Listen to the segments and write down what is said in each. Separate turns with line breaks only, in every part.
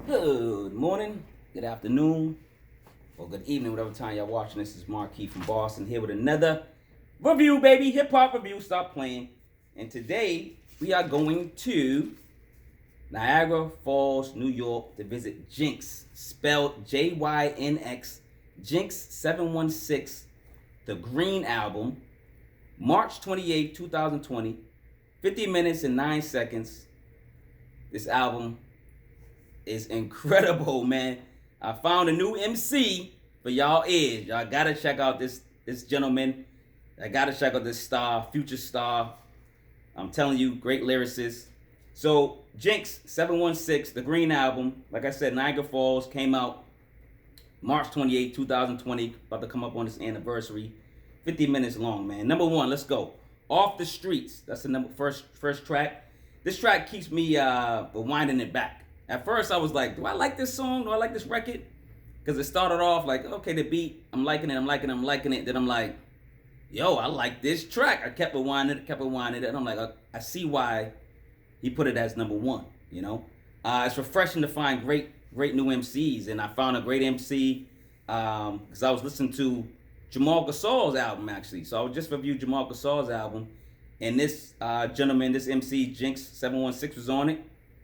Good morning, good afternoon, or good evening, whatever time y'all watching. This is Marquis from Boston here with another review, baby. Hip hop review. Stop playing. And today we are going to Niagara Falls, New York to visit Jynx, spelled Jynx, Jynx716, the Green album, March 28, 2020, 50 minutes and 9 seconds. This album is incredible, man. I found a new MC for y'all ears. Y'all gotta check out this gentleman. I gotta check out this star, future star. I'm telling you, great lyricist. So Jynx716, the Green album, like I said, Niagara Falls came out March 28, 2020. About to come up on this anniversary. 50 minutes long, man. Number one, let's go. Off the Streets. That's the first track. This track keeps me winding it back. At first, I was like, do I like this song? Do I like this record? Because it started off like, okay, the beat, I'm liking it. Then I'm like, yo, I like this track. I kept rewinding it. And I'm like, I see why he put it as number one, you know? It's refreshing to find great new MCs. And I found a great MC because I was listening to Jamal Gasol's album, actually. So I just reviewed Jamal Gasol's album. And this gentleman, this MC, Jynx716, was on it.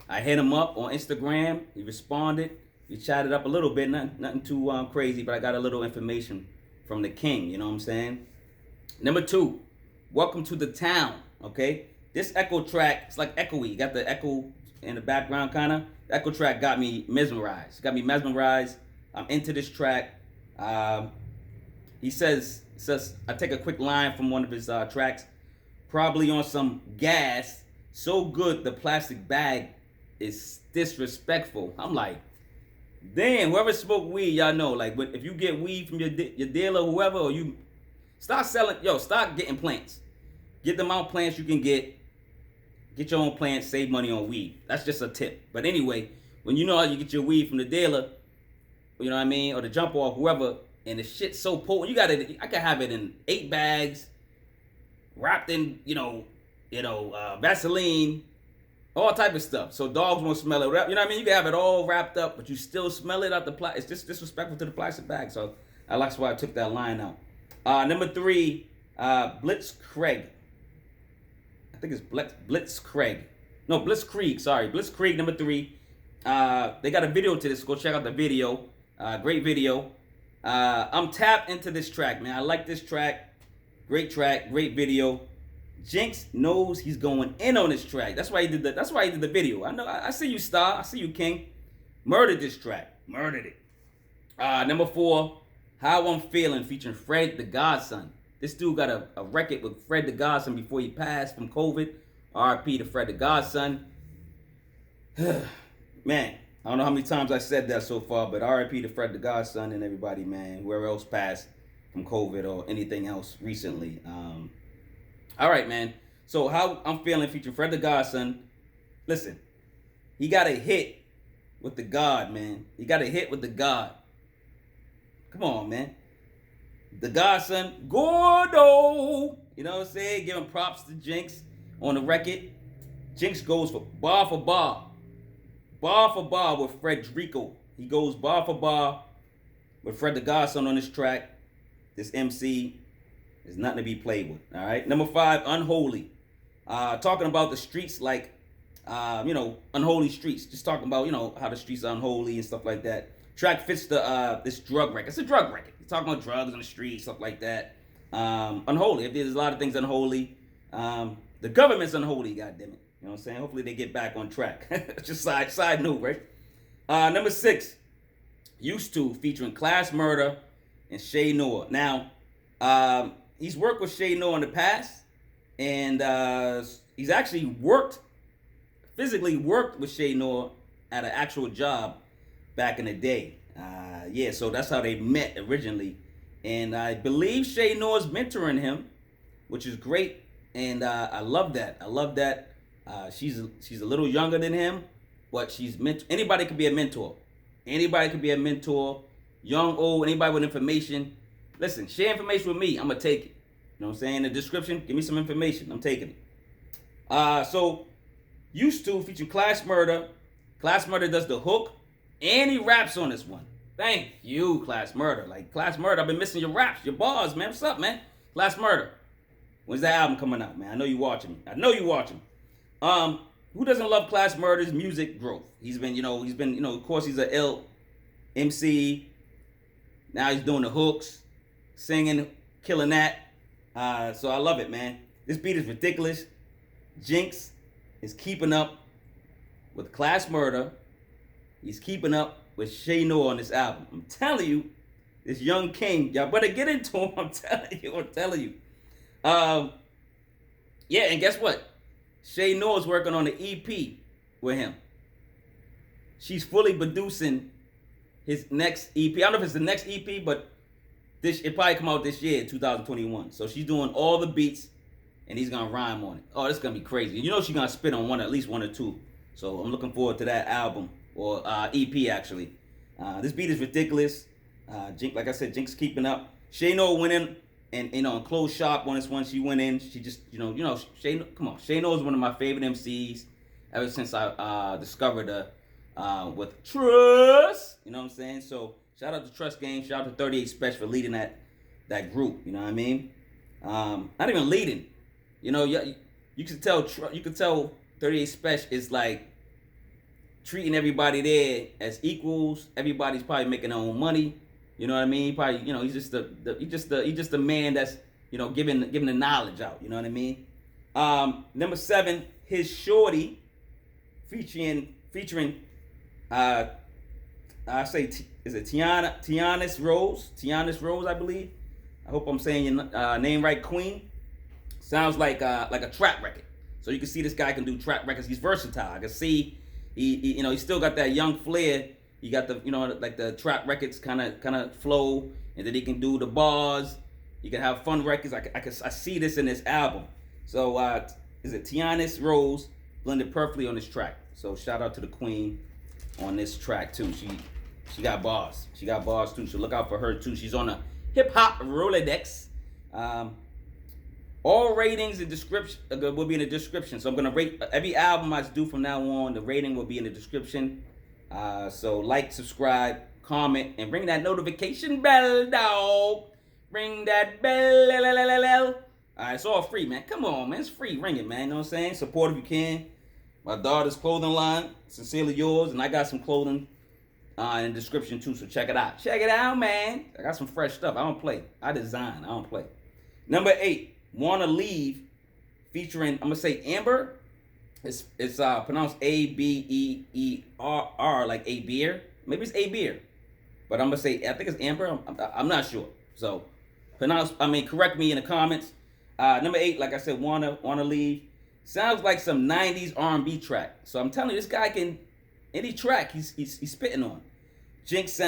I hit him up on Instagram. He responded. We chatted up a little bit, nothing too crazy, but I got a little information from the king, you know what I'm saying? Number two, Welcome to the Town, okay? This echo track, it's like echoey. You got the echo in the background, kind of. The echo track got me mesmerized. I'm into this track. He says, I take a quick line from one of his tracks. Probably on some gas, so good the plastic bag is disrespectful. I'm like, damn, whoever smoked weed, y'all know. Like, if you get weed from your dealer or whoever, or you start getting plants. Get the amount of plants you can get. Get your own plants, save money on weed. That's just a tip. But anyway, when you know how you get your weed from the dealer, you know what I mean, or the jump off, whoever, and the shit's so potent, I can have it in 8 bags, wrapped in, Vaseline, all type of stuff. So dogs won't smell it. You know what I mean? You can have it all wrapped up, but you still smell it out the plastic. It's just disrespectful to the plastic bag. So that's why I took that line out. Number 3, Blitzkrieg. I think it's Blitzkrieg. No, Blitzkrieg. Sorry, Blitzkrieg. Number 3. They got a video to this. Go check out the video. Great video. I'm tapped into this track, man. I like this track. Great video. Jynx knows he's going in on this track. That's why he did the video. I know. I see you, Star. I see you, King. Murdered this track. Murdered it. Number 4, How I'm Feeling, featuring Fred the Godson. This dude got a record with Fred the Godson before he passed from COVID. R.I.P. to Fred the Godson. Man, I don't know how many times I said that so far, but R.I.P. to Fred the Godson and everybody, man. Whoever else passed from COVID or anything else recently. All right, man. So How I'm Feeling, featuring Fred the Godson. Listen, he got a hit with the God, man. He got a hit with the God. Come on, man. The Godson, Gordo. You know what I'm saying? Giving props to Jynx on the record. Jynx goes for bar for bar. Bar for bar with Frederico. He goes bar for bar with Fred the Godson on this track. This MC is nothing to be played with. All right. Number 5, Unholy. Talking about the streets like, unholy streets. Just talking about, how the streets are unholy and stuff like that. Track fits this drug record. It's a drug record. He's talking about drugs on the street, stuff like that. Unholy. There's a lot of things unholy. The government's unholy, goddammit. You know what I'm saying? Hopefully they get back on track. Just side note, right? Number 6, Used To, featuring Klass, Murda, and Shay Noir. Now, he's worked with Shay Noir in the past, and he's actually physically worked with Shay Noir at an actual job back in the day. So that's how they met originally. And I believe Shay Noir's mentoring him, which is great. And I love that. She's a little younger than him, but anybody could be a mentor. Young, old, anybody with information. Listen, share information with me. I'm going to take it. You know what I'm saying? In the description, give me some information. I'm taking it. So, Used To, feature Klass Murda. Klass Murda does the hook. And he raps on this one. Thank you, Klass Murda. Like, Klass Murda, I've been missing your raps, your bars, man. What's up, man? Klass Murda. When's that album coming out, man? I know you watching me. I know you watching. Who doesn't love Klass Murda's music growth? He's been, of course he's a ill MC. Now he's doing the hooks, singing, killing that. So I love it, man. This beat is ridiculous. Jynx is keeping up with Klass Murda. He's keeping up with Noir on this album. I'm telling you, this young king, y'all better get into him. I'm telling you. Yeah, and guess what? Noir's working on the EP with him. She's fully producing his next EP. I don't know if it's the next EP, but it probably come out this year, 2021. So she's doing all the beats, and he's gonna rhyme on it. Oh, this is gonna be crazy. You know she's gonna spit on at least one or two. So I'm looking forward to that album, or EP actually. This beat is ridiculous. Like I said, Jynx keeping up. Noir went in and closed shop on this one. She went in. She just, come on. Noir is one of my favorite MCs ever since I discovered her with Trust. You know what I'm saying? So shout out to Trust Game. Shout out to 38 Special for leading that group. You know what I mean? Not even leading. You know, you can tell 38 Special is like treating everybody there as equals. Everybody's probably making their own money. You know what I mean? Probably, he's just the man that's, giving the knowledge out. You know what I mean? Number 7, his Shorty, featuring I say is it Tianis Rose, I believe. I hope I'm saying your name right, Queen. Sounds like a trap record. So you can see this guy can do trap records. He's versatile. I can see he still got that young flair. He got the like the trap records kind of flow, and then he can do the bars. He can have fun records. I see this in this album. So is it Tianis Rose blended perfectly on this track. So shout out to the Queen on this track too. She got bars. She got bars too. So look out for her too. She's on a hip hop Rolodex. All ratings and description will be in the description. So I'm gonna rate every album I do from now on. The rating will be in the description. So like, subscribe, comment, and ring that notification bell, dog. Ring that bell. Alright, it's all free, man. Come on, man. It's free. Ring it, man. You know what I'm saying? Support if you can. My daughter's clothing line, Cincerely Yours, and I got some clothing in the description too, so check it out. Check it out, man. I got some fresh stuff. I don't play. I design. I don't play. Number 8, Wanna Leave, featuring, I'm going to say Amber. It's pronounced Abeer, like Abeer. Maybe it's Abeer. But I'm going to say, I think it's Amber. I'm not sure. So, correct me in the comments. Number 8, like I said, Wanna Leave. Sounds like some 90s R&B track. So I'm telling you, this guy can, any track he's spitting on. Jynx,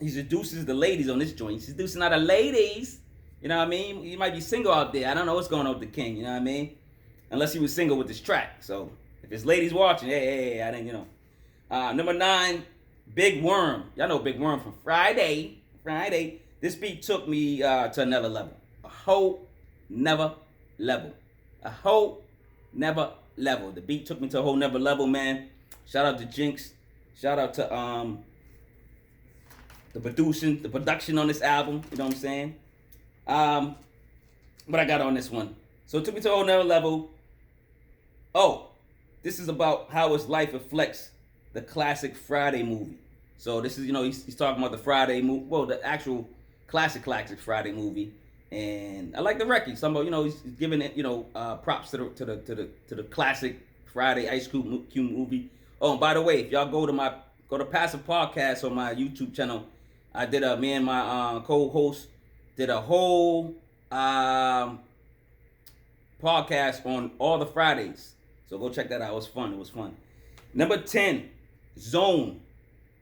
he seduces the ladies on this joint. He's seducing all the ladies. You know what I mean? He might be single out there. I don't know what's going on with the king. You know what I mean? Unless he was single with this track. So if there's ladies watching, hey, I didn't, Number 9, Big Worm. Y'all know Big Worm from Friday. This beat took me to another level. A whole never level. The beat took me to a whole never level, man. Shout out to Jynx. Shout out to the production on this album. You know what I'm saying? What I got on this one. So it took me to a whole nother level. Oh, this is about how his life reflects the classic Friday movie. So this is, he's talking about the Friday movie. Well, the actual classic Friday movie. And I like the record. He's giving it, props to the classic Friday Ice Cube movie. Oh, and by the way, if y'all go to Passive Podcast on my YouTube channel, I did me and my co-host did a whole podcast on all the Fridays. So go check that out. It was fun. Number 10, Zone.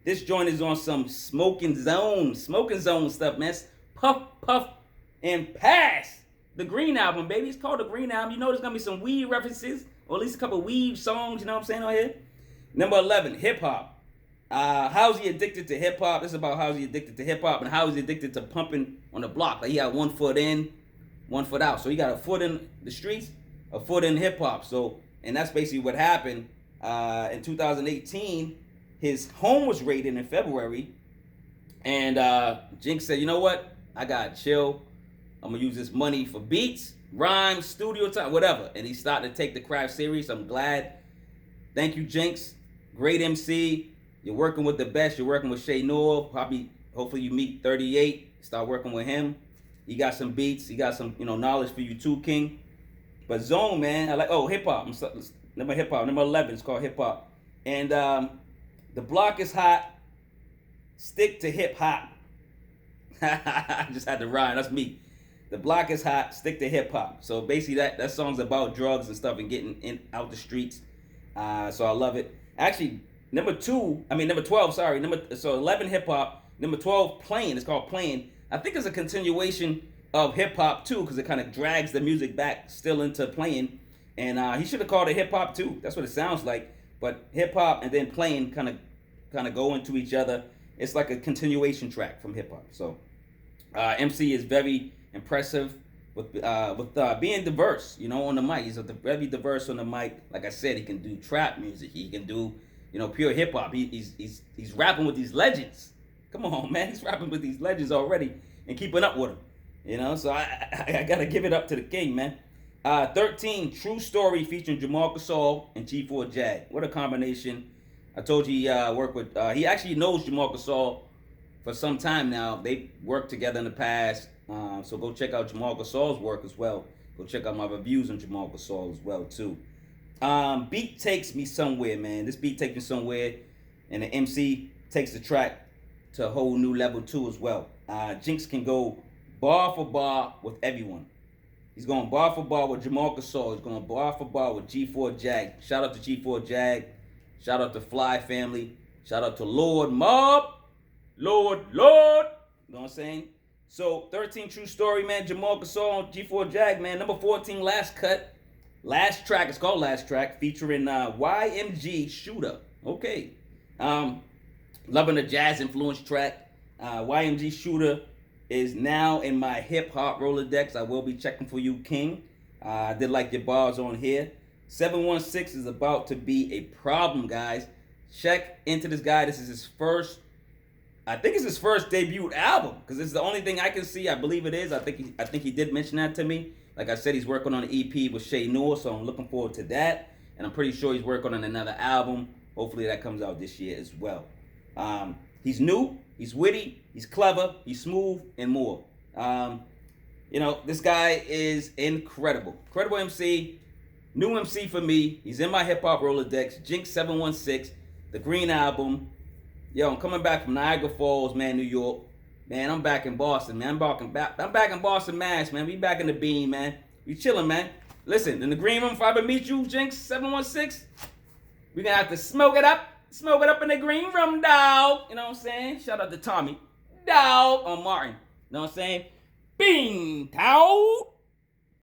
This joint is on some smoking zone stuff, man. It's Puff, and Pass. The Green Album, baby. It's called The Green Album. You know there's going to be some weed references, or at least a couple of weed songs, you know what I'm saying, on here? Number 11, Hip Hop. How's he addicted to hip hop? This is about how he's addicted to hip hop and how he's addicted to pumping on the block. Like he got 1 foot in, 1 foot out. So he got a foot in the streets, a foot in hip hop. So, and that's basically what happened. In 2018, his home was raided in February, and Jynx said, you know what? I got to chill. I'm going to use this money for beats, rhymes, studio time, whatever. And he's starting to take the craft serious. I'm glad. Thank you, Jynx. Great MC. You're working with the best. You're working with Noir. Hopefully you meet 38. Start working with him. He got some beats. He got some, knowledge for you too, King. But Zone, man, I like, hip hop. Number hip hop. Number 11 is called hip hop. And the block is hot. Stick to hip hop. I just had to rhyme. That's me. The block is hot. Stick to hip hop. So basically, that song's about drugs and stuff and getting out the streets. So I love it. Actually, number 12. Sorry. So 11 hip hop. Number 12, Playin. It's called Playin. I think it's a continuation of hip hop too, because it kind of drags the music back still into Playin. And he should have called it hip hop too. That's what it sounds like. But hip hop and then Playin kind of go into each other. It's like a continuation track from hip hop. So MC is very impressive with being diverse, on the mic. He's very diverse on the mic. Like I said, he can do trap music. He can do, pure hip hop. He's rapping with these legends. Come on, man. He's rapping with these legends already and keeping up with them. So I gotta give it up to the king, man. 13, True Story featuring Jamal Gasol and G4 Jag. What a combination. I told you he worked with, he actually knows Jamal Gasol for some time now. They worked together in the past. So go check out Jamal Gasol's work as well. Go check out my reviews on Jamal Gasol as well, too. Beat takes me somewhere, man. This beat takes me somewhere. And the MC takes the track to a whole new level, too, as well. Jynx can go bar for bar with everyone. He's going bar for bar with Jamal Gasol. He's going bar for bar with G4 Jag. Shout out to G4 Jag. Shout out to Fly Family. Shout out to Lord Mob. Lord. You know what I'm saying? So, 13, True Story, man. Jamal Gasol, G4 Jag, man. Number 14, Last Cut. Last Track. It's called Last Track. Featuring YMG Shooter. Okay. Loving the jazz-influenced track. YMG Shooter is now in my hip-hop Rolodex. I will be checking for you, King. I did like your bars on here. 716 is about to be a problem, guys. Check into this guy. This is his first, I think it's his first debut album, because it's the only thing I can see. I believe it is. I think he did mention that to me. Like I said, he's working on an EP with Noir, so I'm looking forward to that. And I'm pretty sure he's working on another album. Hopefully that comes out this year as well. He's new, he's witty, he's clever, he's smooth, and more. This guy is incredible. Incredible MC. New MC for me. He's in my hip-hop Rolodex. Jynx716, the Green Album. Yo, I'm coming back from Niagara Falls, man, New York. Man, I'm back in Boston, man. I'm back in Boston, Mass, man. We back in the beam, man. We chilling, man. Listen, in the green room, if I ever meet you, Jynx716, we gonna have to smoke it up. Smoke it up in the green room, dawg. You know what I'm saying? Shout out to Tommy. Dawg. On Martin. You know what I'm saying? Bing, dawg.